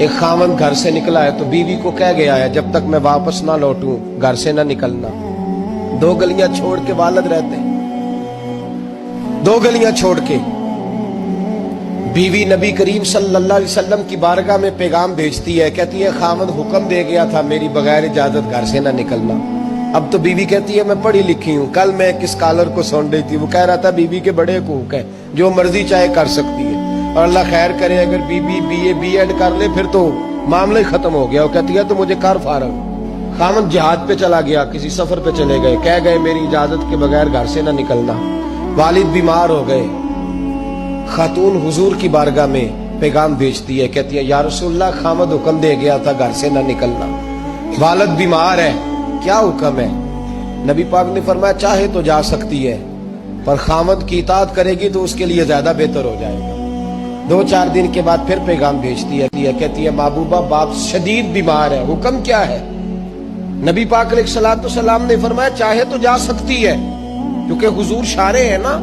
ایک خاوند گھر سے نکلا ہے تو بیوی کو کہہ گیا ہے جب تک میں واپس نہ لوٹوں گھر سے نہ نکلنا. 2 گلیاں چھوڑ کے والد رہتے ہیں. 2 گلیاں چھوڑ کے بیوی نبی کریم صلی اللہ علیہ وسلم کی بارگاہ میں پیغام بھیجتی ہے, کہتی ہے خاوند حکم دے گیا تھا میری بغیر اجازت گھر سے نہ نکلنا. اب تو بیوی کہتی ہے میں پڑھی لکھی ہوں. کل میں ایک اسکالر کو سن رہی تھی, وہ کہہ رہا تھا بیوی کے بڑے حقوق ہیں, جو مرضی چاہے کر سکتی ہے, اور اللہ خیر کرے اگر بیوی بی ایڈ کر لے پھر تو معاملہ ہی ختم ہو گیا. وہ کہتی ہے تو مجھے کر فارغ. خاوند جہاد پہ چلا گیا, کسی سفر پہ چلے گئے, کہہ گئے میری اجازت کے بغیر گھر سے نہ نکلنا. والد بیمار ہو گئے. خاتون حضور کی بارگاہ میں پیغام بھیجتی ہے, کہتی ہے یا رسول اللہ خاوند حکم دے گیا تھا گھر سے نہ نکلنا, والد بیمار ہے, کیا حکم ہے؟ نبی پاک نے فرمایا چاہے تو جا سکتی ہے, پر خاوند کی اطاعت کرے گی تو اس کے لیے زیادہ بہتر ہو جائے گا. 2-4 دن کے بعد پھر پیغام بھیجتی ہے, کہتی ہے محبوبہ باپ شدید بیمار ہے, حکم کیا ہے؟ نبی پاک علیہ الصلوۃ والسلام نے فرمایا چاہے تو جا سکتی ہے, کیونکہ حضور شارع ہے نا,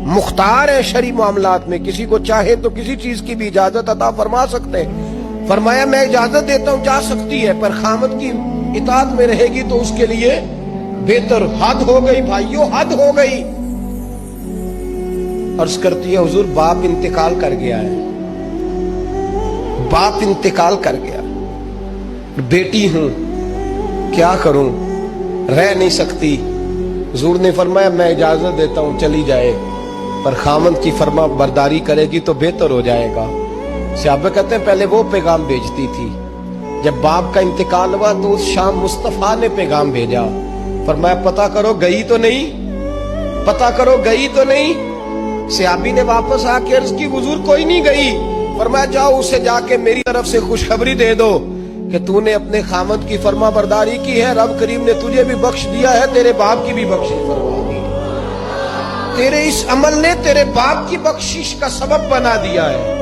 مختار ہے شرعی معاملات میں, کسی کو چاہے تو کسی چیز کی بھی اجازت عطا فرما سکتے ہیں. فرمایا میں اجازت دیتا ہوں جا سکتی ہے, پر خاوند کی اطاعت میں رہے گی تو اس کے لیے بہتر. حد ہو گئی بھائیو, حد ہو گئی. عرض کرتی ہے حضور باپ انتقال کر گیا ہے, باپ انتقال کر گیا, بیٹی ہوں کیا کروں, رہ نہیں سکتی. حضور نے فرمایا میں اجازت دیتا ہوں چلی جائے, پر خاوند کی فرما برداری کرے گی تو بہتر ہو جائے گا. صحابہ کہتے ہیں پہلے وہ پیغام بھیجتی تھی, جب باپ کا انتقال ہوا تو اس شام مصطفیٰ نے پیغام بھیجا, فرمایا پتہ کرو گئی تو نہیں, پتہ کرو گئی تو نہیں. صحابی نے واپس آ کے عرض کی حضور کوئی نہیں گئی. فرمایا جاؤ اسے جا کے میری طرف سے خوشخبری دے دو کہ تو نے اپنے خاوند کی فرما برداری کی ہے, رب کریم نے تجھے بھی بخش دیا ہے, تیرے باپ کی بھی بخشش فرما دی, تیرے اس عمل نے تیرے باپ کی بخشش کا سبب بنا دیا ہے.